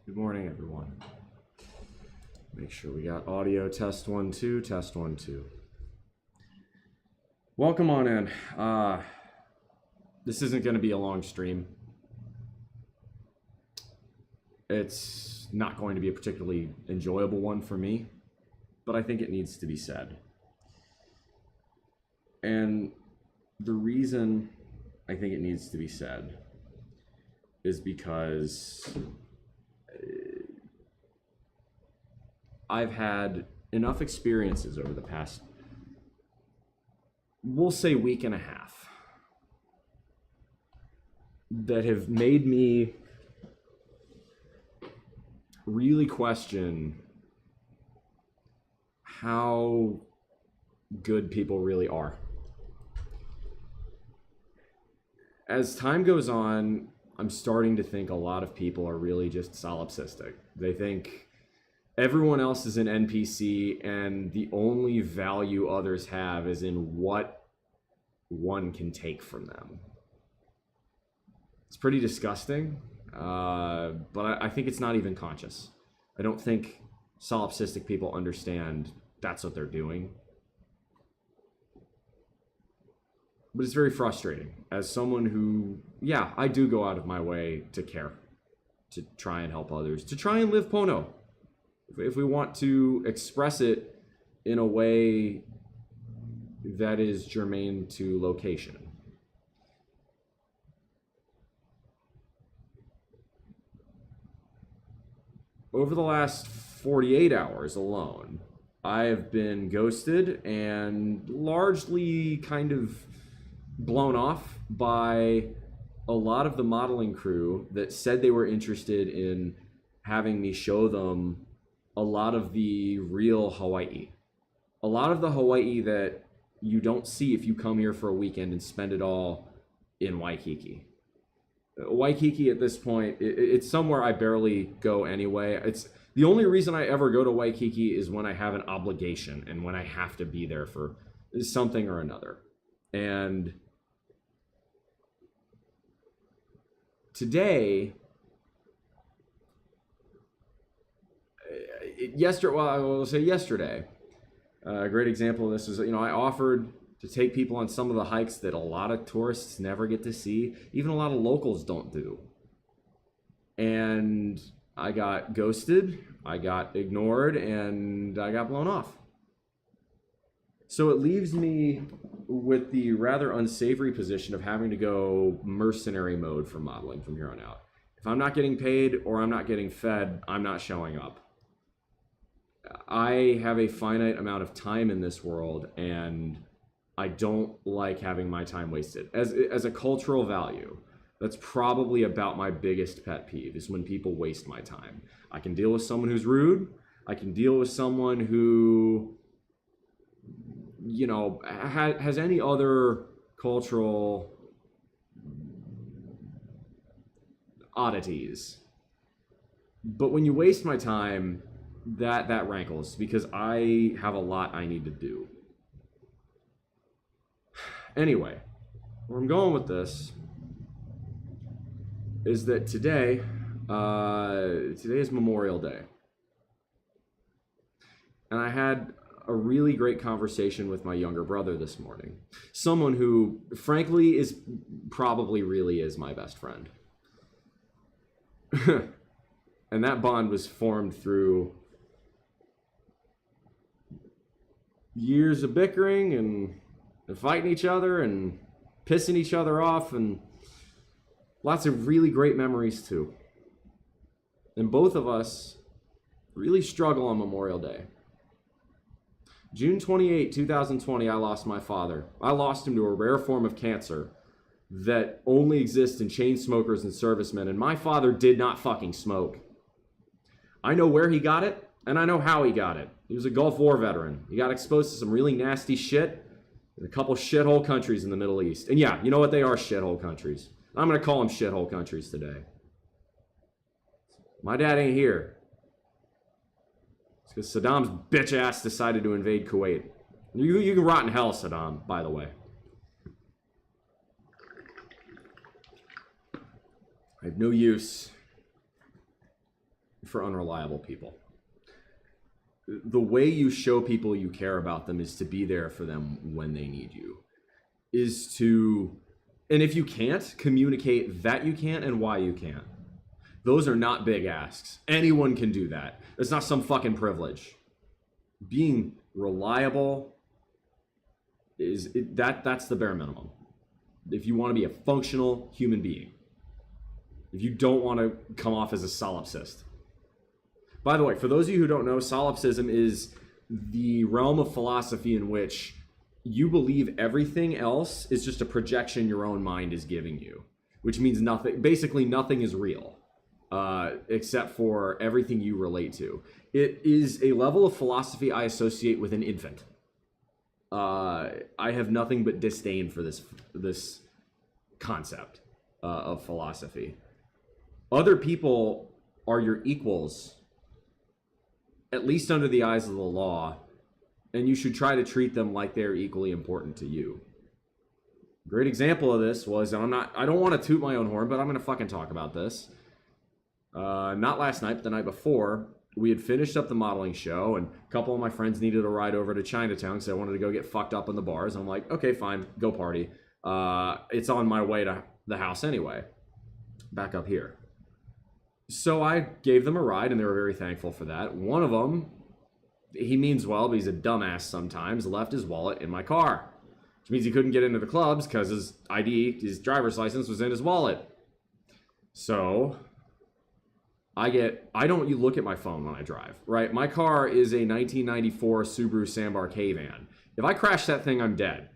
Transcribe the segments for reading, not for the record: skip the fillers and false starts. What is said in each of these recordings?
Good morning, everyone. Make sure we got audio test 1 2, test 1 2. Welcome on in. This isn't going to be a long stream. It's not going to be a particularly enjoyable one for me, but I think it needs to be said. And the reason I think it needs to be said is because I've had enough experiences over the past, we'll say, week and a half that have made me really question how good people really are. As time goes on, I'm starting to think a lot of people are really just solipsistic. They think everyone else is an NPC and the only value others have is in what one can take from them. It's pretty disgusting, but I think it's not even conscious. I don't think solipsistic people understand that's what they're doing. But it's very frustrating as someone who, yeah, I do go out of my way to care, to try and help others, to try and live Pono. If we want to express it in a way that is germane to location. Over the last 48 hours alone, I have been ghosted and largely kind of blown off by a lot of the modeling crew that said they were interested in having me show them a lot of the real Hawaii. A lot of the Hawaii that you don't see if you come here for a weekend and spend it all in Waikiki. Waikiki at this point, it's somewhere I barely go anyway. It's the only reason I ever go to Waikiki is when I have an obligation and when I have to be there for something or another. And today, yesterday, a great example of this is, I offered to take people on some of the hikes that a lot of tourists never get to see, even a lot of locals don't do. And I got ghosted, I got ignored, and I got blown off. So it leaves me with the rather unsavory position of having to go mercenary mode for modeling from here on out. If I'm not getting paid or I'm not getting fed, I'm not showing up. I have a finite amount of time in this world, and I don't like having my time wasted. As a cultural value, that's probably about my biggest pet peeve, is when people waste my time. I can deal with someone who's rude. I can deal with someone who, has any other cultural oddities. But when you waste my time, that rankles, because I have a lot I need to do. Anyway, where I'm going with this is that today is Memorial Day. And I had a really great conversation with my younger brother this morning. Someone who, frankly, probably is my best friend. And that bond was formed through years of bickering and fighting each other and pissing each other off, and lots of really great memories too. And both of us really struggle on Memorial Day. June 28, 2020, I lost my father. I lost him to a rare form of cancer that only exists in chain smokers and servicemen, and my father did not fucking smoke. I know where he got it, and I know how he got it. He was a Gulf War veteran. He got exposed to some really nasty shit in a couple shithole countries in the Middle East. And yeah, you know what? They are shithole countries. I'm going to call them shithole countries today. My dad ain't here. It's because Saddam's bitch ass decided to invade Kuwait. You can rot in hell, Saddam, by the way. I have no use for unreliable people. The way you show people you care about them is to be there for them when they need you. And if you can't, communicate that you can't and why you can't. Those are not big asks. Anyone can do that. It's not some fucking privilege. Being reliable that's the bare minimum. If you want to be a functional human being. If you don't want to come off as a solipsist. By the way, for those of you who don't know, solipsism is the realm of philosophy in which you believe everything else is just a projection your own mind is giving you, which means nothing. Basically, nothing is real, except for everything you relate to. It is a level of philosophy I associate with an infant. I have nothing but disdain for this concept of philosophy. Other people are your equals, at least under the eyes of the law, and you should try to treat them like they're equally important to you. A great example of this was, and I don't want to toot my own horn, but I'm going to fucking talk about this. Not last night, but the night before, we had finished up the modeling show, and a couple of my friends needed a ride over to Chinatown because I wanted to go get fucked up in the bars. I'm like, okay, fine, go party. It's on my way to the house anyway, back up here. So I gave them a ride, and they were very thankful for that. One of them, he means well, but he's a dumbass sometimes, left his wallet in my car. Which means he couldn't get into the clubs because his ID, his driver's license, was in his wallet. So I don't look at my phone when I drive, right? My car is a 1994 Subaru Sambar K-Van. If I crash that thing, I'm dead.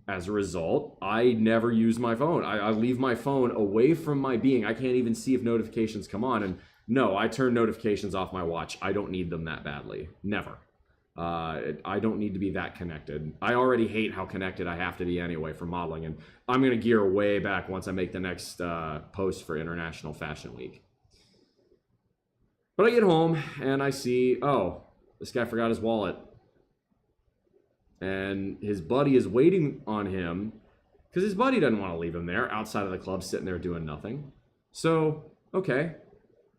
As a result, I never use my phone. I leave my phone away from my being. I can't even see if notifications come on. And no, I turn notifications off my watch. I don't need them that badly. Never. I don't need to be that connected. I already hate how connected I have to be anyway for modeling. And I'm going to gear way back once I make the next post for International Fashion Week. But I get home and I see, oh, this guy forgot his wallet. And his buddy is waiting on him because his buddy doesn't want to leave him there outside of the club sitting there doing nothing. So, okay.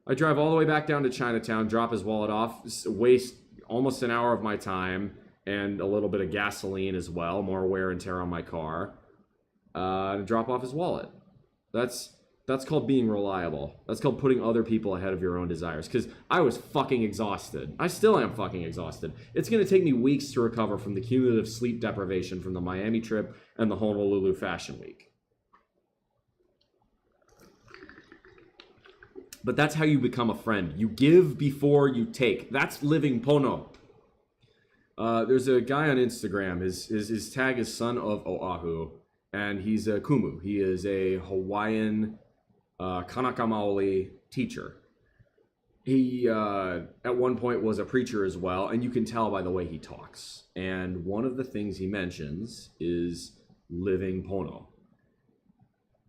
I drive all the way back down to Chinatown, drop his wallet off, waste almost an hour of my time and a little bit of gasoline as well, more wear and tear on my car, to drop off his wallet. That's called being reliable. That's called putting other people ahead of your own desires. Because I was fucking exhausted. I still am fucking exhausted. It's going to take me weeks to recover from the cumulative sleep deprivation from the Miami trip and the Honolulu Fashion Week. But that's how you become a friend. You give before you take. That's living pono. There's a guy on Instagram. His tag is Son of Oahu. And he's a kumu. He is a Hawaiian Kanaka Maoli teacher. He, at one point, was a preacher as well, and you can tell by the way he talks. And one of the things he mentions is living pono.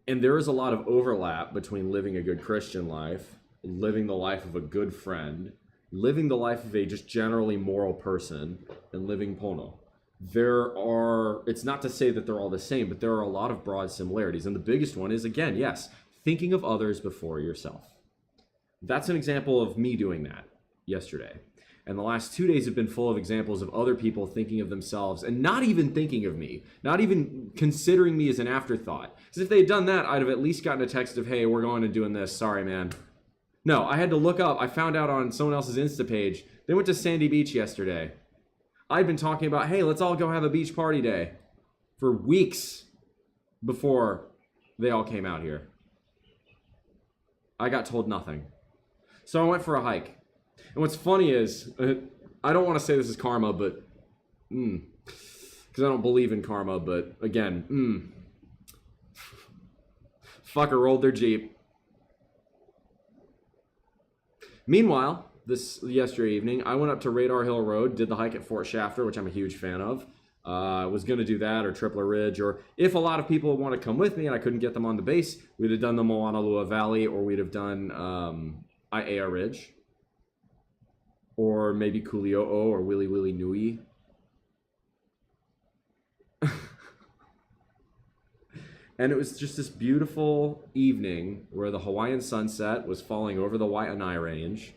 And there is a lot of overlap between living a good Christian life, living the life of a good friend, living the life of a just generally moral person, and living pono. It's not to say that they're all the same, but there are a lot of broad similarities. And the biggest one is, again, yes, thinking of others before yourself. That's an example of me doing that yesterday. And the last 2 days have been full of examples of other people thinking of themselves and not even thinking of me, not even considering me as an afterthought. Because if they had done that, I'd have at least gotten a text of, hey, we're going and doing this. Sorry, man. No, I had to look up. I found out on someone else's Insta page. They went to Sandy Beach yesterday. I'd been talking about, hey, let's all go have a beach party day for weeks before they all came out here. I got told nothing. So I went for a hike. And what's funny is, I don't want to say this is karma, but, because I don't believe in karma, but again, fucker rolled their Jeep. Meanwhile, yesterday evening, I went up to Radar Hill Road, did the hike at Fort Shafter, which I'm a huge fan of. Was going to do that, or Tripler Ridge, or if a lot of people want to come with me and I couldn't get them on the base, we'd have done the Moanalua Valley, or we'd have done Aiea Ridge, or maybe Kuli'o'o or Wili Wili Nui. And it was just this beautiful evening where the Hawaiian sunset was falling over the Waianae Range.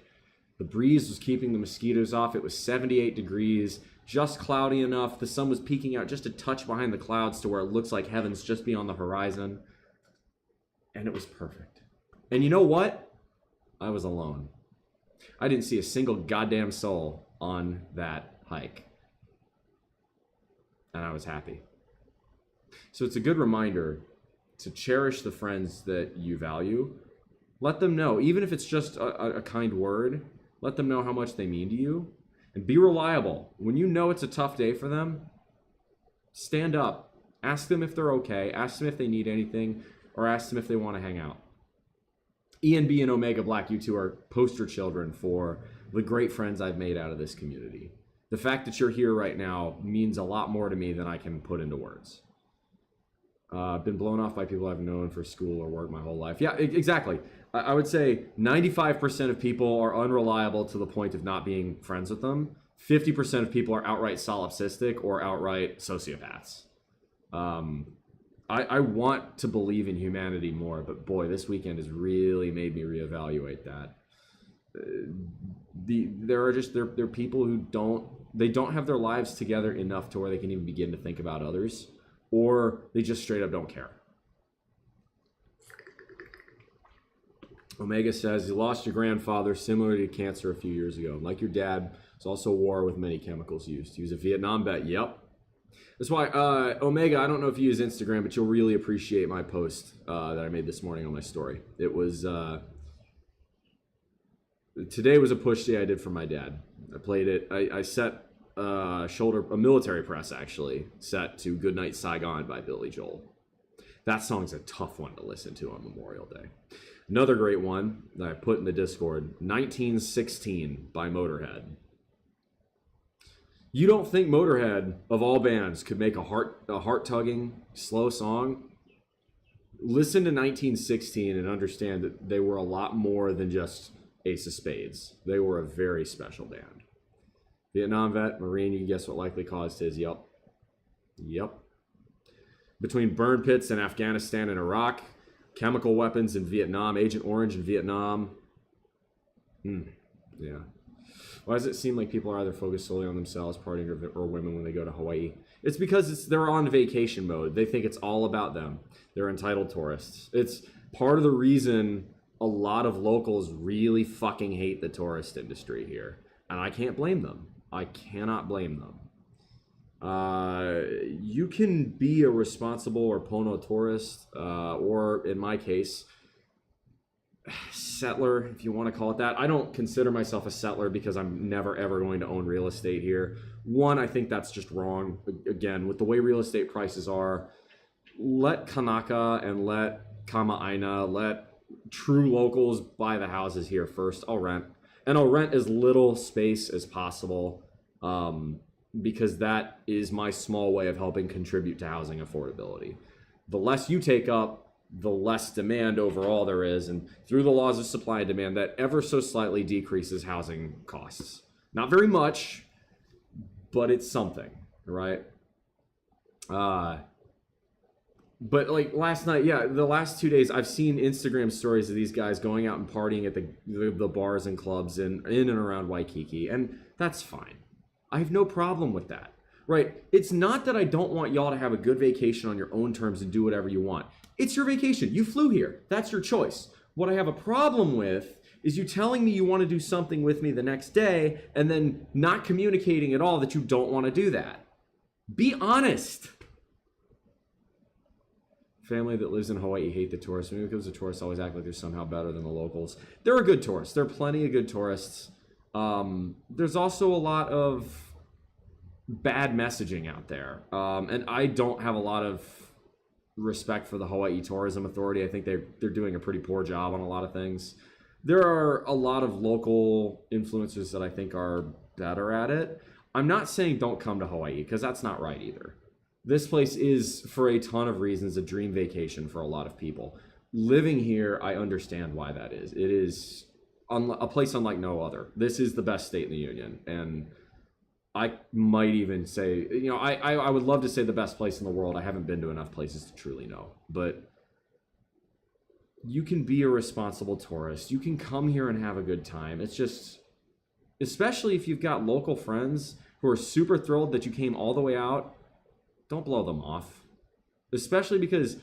The breeze was keeping the mosquitoes off. It was 78 degrees, just cloudy enough. The sun was peeking out just a touch behind the clouds to where it looks like heaven's just beyond the horizon. And it was perfect. And you know what? I was alone. I didn't see a single goddamn soul on that hike. And I was happy. So it's a good reminder to cherish the friends that you value. Let them know, even if it's just a kind word, let them know how much they mean to you. And be reliable. When you know it's a tough day for them, stand up. Ask them if they're okay. Ask them if they need anything, or ask them if they want to hang out. ENB and Omega Black, you two are poster children for the great friends I've made out of this community. The fact that you're here right now means a lot more to me than I can put into words. I've been blown off by people I've known for school or work my whole life. Yeah, exactly. I would say 95% of people are unreliable to the point of not being friends with them. 50% of people are outright solipsistic or outright sociopaths. I want to believe in humanity more, but boy, this weekend has really made me reevaluate that. There are people who don't have their lives together enough to where they can even begin to think about others, or they just straight up don't care. Omega says, you lost your grandfather similar to cancer a few years ago. Like your dad, it's also a war with many chemicals used. He was a Vietnam vet. Yep. That's why, Omega, I don't know if you use Instagram, but you'll really appreciate my post that I made this morning on my story. It was, today was a push day I did for my dad. I played it, I set a military press actually, set to Goodnight Saigon by Billy Joel. That song's a tough one to listen to on Memorial Day. Another great one that I put in the Discord, 1916 by Motorhead. You don't think Motorhead, of all bands, could make a heart-tugging, slow song? Listen to 1916 and understand that they were a lot more than just Ace of Spades. They were a very special band. Vietnam vet, Marine, you can guess what likely caused his? Yep. Between burn pits in Afghanistan and Iraq, chemical weapons in Vietnam, Agent Orange in Vietnam. Yeah. Why does it seem like people are either focused solely on themselves, partying, or women when they go to Hawaii? It's because they're on vacation mode. They think it's all about them. They're entitled tourists. It's part of the reason a lot of locals really fucking hate the tourist industry here. And I can't blame them. I cannot blame them. You can be a responsible or Pono tourist, or in my case, settler, if you want to call it that. I don't consider myself a settler because I'm never ever going to own real estate here. One, I think that's just wrong. Again, with the way real estate prices are, let Kanaka and let Kama'aina, let true locals buy the houses here first. I'll rent. And I'll rent as little space as possible, because that is my small way of helping contribute to housing affordability. The less you take up, the less demand overall there is, and through the laws of supply and demand, that ever so slightly decreases housing costs. Not very much, but it's something, right? But like last night, the last 2 days, I've seen Instagram stories of these guys going out and partying at the bars and clubs in and around Waikiki, and that's fine. I have no problem with that, right? It's not that I don't want y'all to have a good vacation on your own terms and do whatever you want. It's your vacation. You flew here. That's your choice. What I have a problem with is you telling me you want to do something with me the next day and then not communicating at all that you don't want to do that. Be honest. Family that lives in Hawaii hate the tourists. Maybe because the tourists always act like they're somehow better than the locals. There are good tourists. There are plenty of good tourists. There's also a lot of bad messaging out there. And I don't have a lot of respect for the Hawaii Tourism Authority. I think they're doing a pretty poor job on a lot of things. There are a lot of local influencers that I think are better at it. I'm not saying don't come to Hawaii, because that's not right either. This place is, for a ton of reasons, a dream vacation for a lot of people. Living here, I understand why that is. It is a place unlike no other. This is the best state in the union, and I might even say, I would love to say the best place in the world. I haven't been to enough places to truly know. But you can be a responsible tourist. You can come here and have a good time. It's just, especially if you've got local friends who are super thrilled that you came all the way out, don't blow them off. Especially because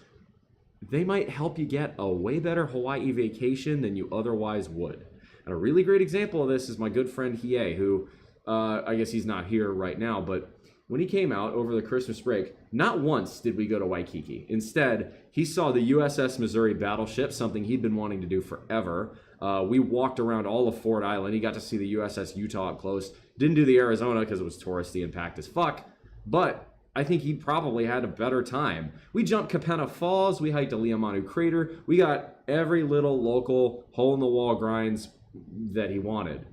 they might help you get a way better Hawaii vacation than you otherwise would. And a really great example of this is my good friend Hiei, who I guess he's not here right now, but when he came out over the Christmas break, not once did we go to Waikiki. Instead, he saw the USS Missouri battleship, something he'd been wanting to do forever. We walked around all of Ford Island. He got to see the USS Utah up close. Didn't do the Arizona because it was touristy and packed as fuck, but I think he probably had a better time. We jumped Capena Falls. We hiked a Liamanu crater. We got every little local hole-in-the-wall grinds that he wanted.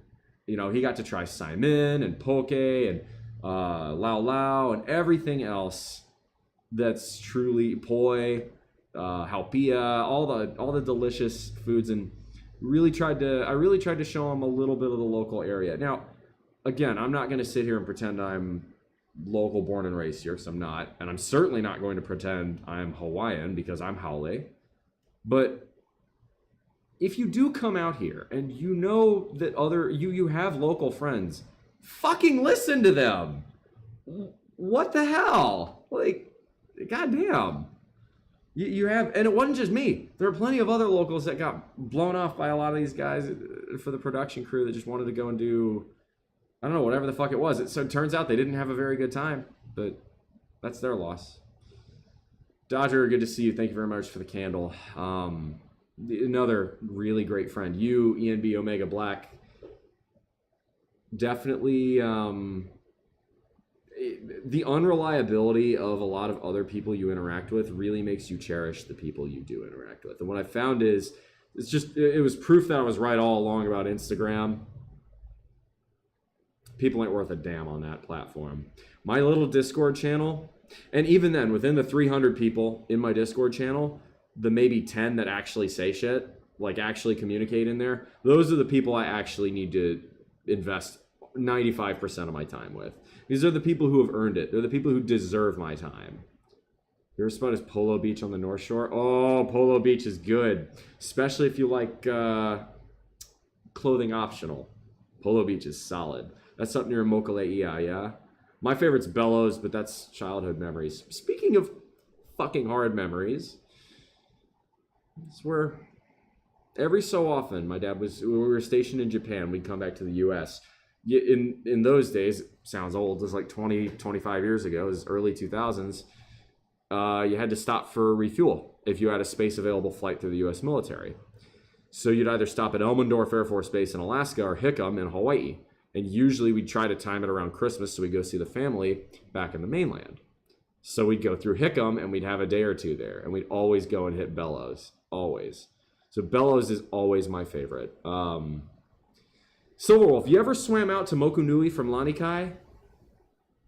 He got to try Simon and Poke and Lao Lao and everything else that's truly poi, halpia, all the delicious foods, and I really tried to show him a little bit of the local area. Now, again, I'm not going to sit here and pretend I'm local born and raised here, because I'm not, and I'm certainly not going to pretend I'm Hawaiian because I'm Haole. But if you do come out here and you know that you have local friends, fucking listen to them. What the hell? Like, goddamn. You have, and it wasn't just me. There are plenty of other locals that got blown off by a lot of these guys for the production crew that just wanted to go and do, I don't know, whatever the fuck it was. So it turns out they didn't have a very good time, but that's their loss. Dodger, good to see you. Thank you very much for the candle. Another really great friend, you, ENB Omega Black. Definitely the unreliability of a lot of other people you interact with really makes you cherish the people you do interact with. And what I found is, it was proof that I was right all along about Instagram. People ain't worth a damn on that platform. My little Discord channel, and even then, within the 300 people in my Discord channel, the maybe 10 that actually say shit, like actually communicate in there, those are the people I actually need to invest 95% of my time with. These are the people who have earned it. They're the people who deserve my time. Your spot is Polo Beach on the North Shore. Oh, Polo Beach is good, especially if you like clothing optional. Polo Beach is solid. That's up near Mokuleia, yeah? My favorite's Bellows, but that's childhood memories. Speaking of fucking hard memories, it's where every so often my dad we were stationed in Japan. We'd come back to the U.S. In those days, sounds old, it was like 20, 25 years ago, it was early 2000s, you had to stop for refuel if you had a space available flight through the U.S. military. So you'd either stop at Elmendorf Air Force Base in Alaska or Hickam in Hawaii. And usually we'd try to time it around Christmas so we'd go see the family back in the mainland. So we'd go through Hickam and we'd have a day or two there. And we'd always go and hit Bellows. Always. So Bellows is always my favorite. Silverwolf, you ever swam out to Mokunui from Lanikai?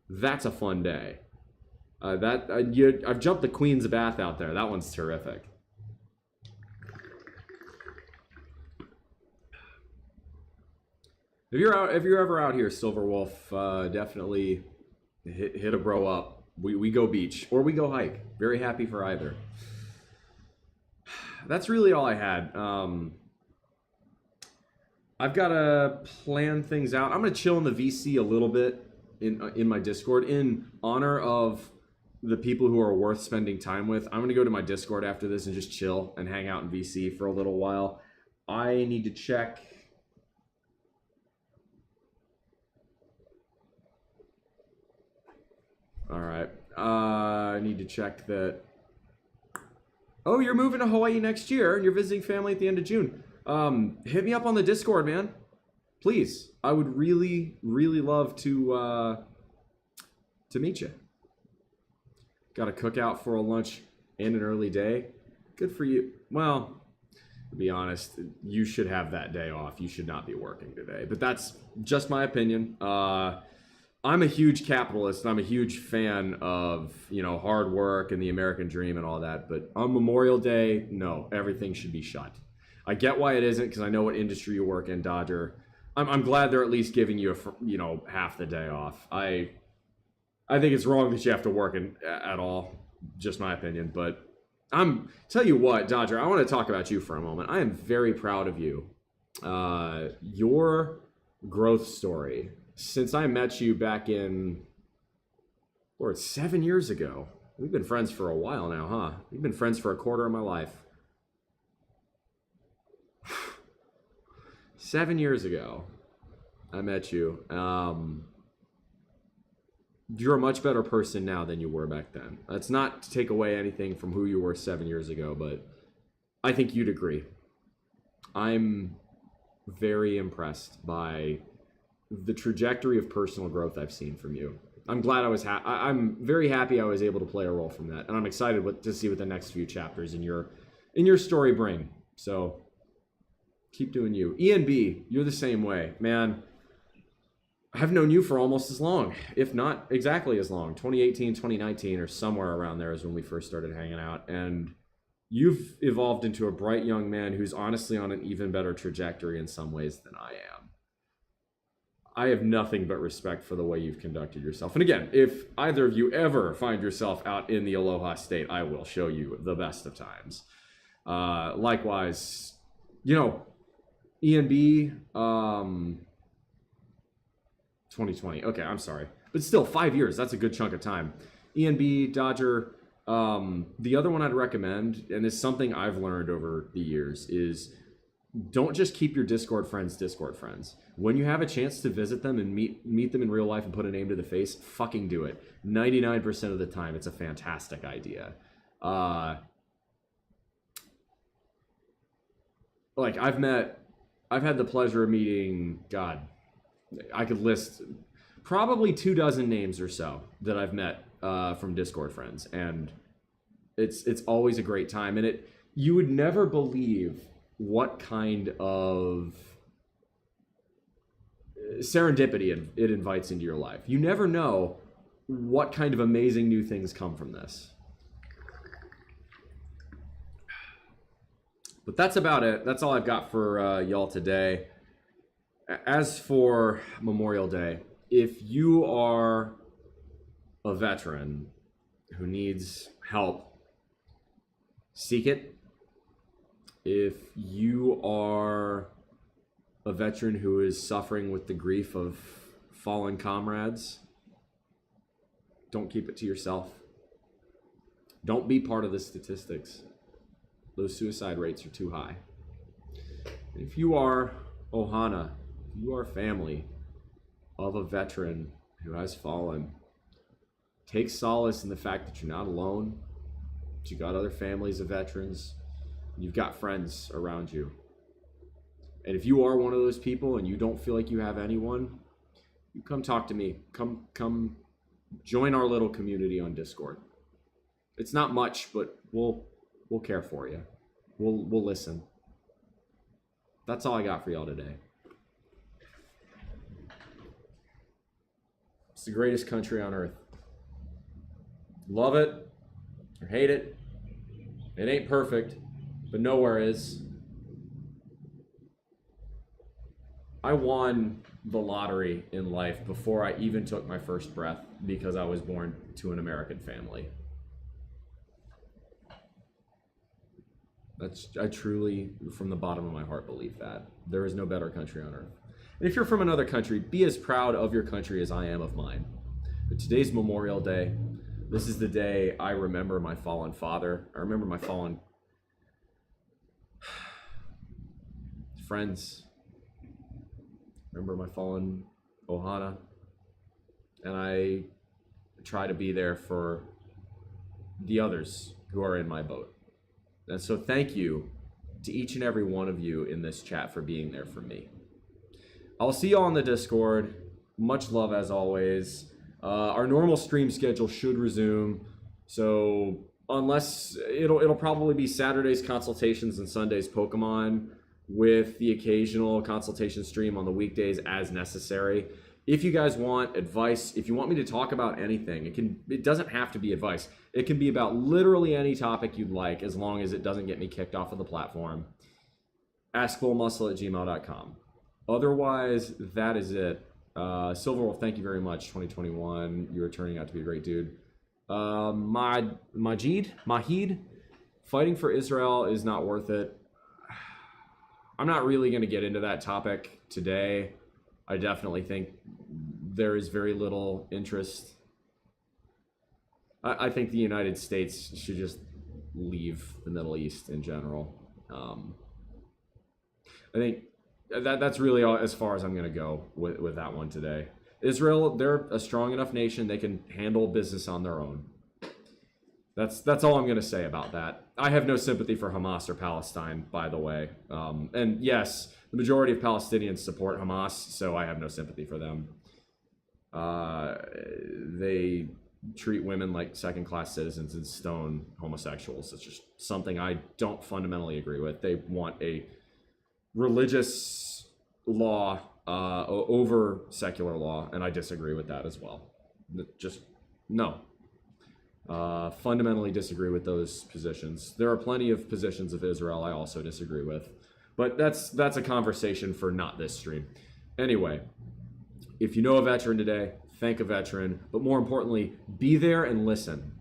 That's a fun day. I've jumped the Queen's Bath out there. That one's terrific. If you're ever out here, Silverwolf, definitely hit a bro up. We go beach or we go hike. Very happy for either. That's really all I had. I've got to plan things out. I'm gonna chill in the VC a little bit in my Discord in honor of the people who are worth spending time with. I'm gonna go to my Discord after this and just chill and hang out in VC for a little while. I need to check. All right. I need to check that. Oh, you're moving to Hawaii next year and you're visiting family at the end of June. Hit me up on the Discord, man. Please. I would really, really love to meet you. Got a cookout for a lunch and an early day. Good for you. Well, to be honest, you should have that day off. You should not be working today. But that's just my opinion. I'm a huge capitalist and I'm a huge fan of, hard work and the American dream and all that. But on Memorial Day, no, everything should be shut. I get why it isn't because I know what industry you work in, Dodger. I'm glad they're at least giving you half the day off. I think it's wrong that you have to work at all. Just my opinion, but tell you what, Dodger, I want to talk about you for a moment. I am very proud of you. Your growth story since I met you back in, or 7 years ago. We've been friends for a while now, huh? We've been friends for a quarter of my life. 7 years ago, I met you. You're a much better person now than you were back then. That's not to take away anything from who you were 7 years ago, but I think you'd agree. I'm very impressed by the trajectory of personal growth I've seen from you. I'm glad I'm very happy I was able to play a role from that, and I'm excited to see what the next few chapters in your story bring. So keep doing you. Ian B, you're the same way, man. I've known you for almost as long, if not exactly as long. 2018, 2019, or somewhere around there is when we first started hanging out. And you've evolved into a bright young man who's honestly on an even better trajectory in some ways than I am. I have nothing but respect for the way you've conducted yourself. And again, if either of you ever find yourself out in the Aloha State, I will show you the best of times. Likewise, Ian B, 2020. Okay, I'm sorry. But still, 5 years. That's a good chunk of time. Ian B, Dodger. The other one I'd recommend, and it's something I've learned over the years, is don't just keep your Discord friends. When you have a chance to visit them and meet them in real life and put a name to the face, fucking do it. 99% of the time, it's a fantastic idea. I've had the pleasure of meeting, God, I could list probably 24 names or so that I've met from Discord friends, and it's always a great time. And you would never believe what kind of serendipity it invites into your life. You never know what kind of amazing new things come from this. But that's about it. That's all I've got for y'all today. As for Memorial Day, if you are a veteran who needs help, seek it. If you are a veteran who is suffering with the grief of fallen comrades, don't keep it to yourself. Don't be part of the statistics. Those suicide rates are too high. If you are Ohana, if you are family of a veteran who has fallen, take solace in the fact that you're not alone, that you got other families of veterans, you've got friends around you. And if you are one of those people and you don't feel like you have anyone, you come talk to me. Come join our little community on Discord. It's not much, but we'll care for you. We'll listen. That's all I got for y'all today. It's the greatest country on earth. Love it or hate it. It ain't perfect, but nowhere is. I won the lottery in life before I even took my first breath because I was born to an American family. I truly, from the bottom of my heart, believe that. There is no better country on earth. And if you're from another country, be as proud of your country as I am of mine. But today's Memorial Day. This is the day I remember my fallen father. I remember my fallen friends. I remember my fallen Ohana. And I try to be there for the others who are in my boat. And so thank you to each and every one of you in this chat for being there for me. I'll see you all on the Discord. Much love as always. Our normal stream schedule should resume. So unless it'll probably be Saturdays consultations and Sundays Pokemon, with the occasional consultation stream on the weekdays as necessary. If you guys want advice, if you want me to talk about anything, it doesn't have to be advice. It can be about literally any topic you'd like, as long as it doesn't get me kicked off of the platform. AskFullMuscle@gmail.com. Otherwise, that is it. Silverwolf, thank you very much. 2021, you are turning out to be a great dude. Mahid, fighting for Israel is not worth it. I'm not really going to get into that topic today. I definitely think there is very little interest. I think the United States should just leave the Middle East in general. I think that's really all, as far as I'm going to go with that one today. Israel, they're a strong enough nation. They can handle business on their own. That's all I'm going to say about that. I have no sympathy for Hamas or Palestine, by the way. And yes, the majority of Palestinians support Hamas, so I have no sympathy for them. They treat women like second-class citizens and stone homosexuals. It's just something I don't fundamentally agree with. They want a religious law over secular law, and I disagree with that as well. Just no. Fundamentally disagree with those positions. There are plenty of positions of Israel I also disagree with, but that's a conversation for not this stream. Anyway, if you know a veteran today, thank a veteran, but more importantly, be there and listen.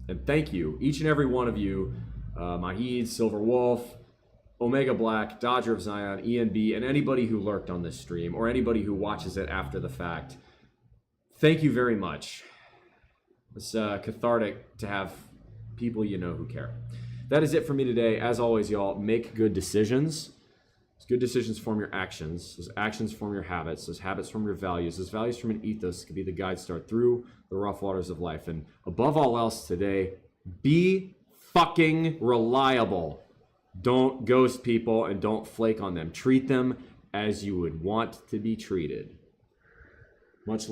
And thank you, each and every one of you, Mahid, Silver Wolf, Omega Black, Dodger of Zion, ENB, and anybody who lurked on this stream, or anybody who watches it after the fact. Thank you very much. It's cathartic to have people you know who care. That is it for me today. As always, y'all, make good decisions. Those good decisions form your actions. Those actions form your habits. Those habits form your values. Those values form an ethos that can be the guide star through the rough waters of life. And above all else today, be fucking reliable. Don't ghost people and don't flake on them. Treat them as you would want to be treated. Much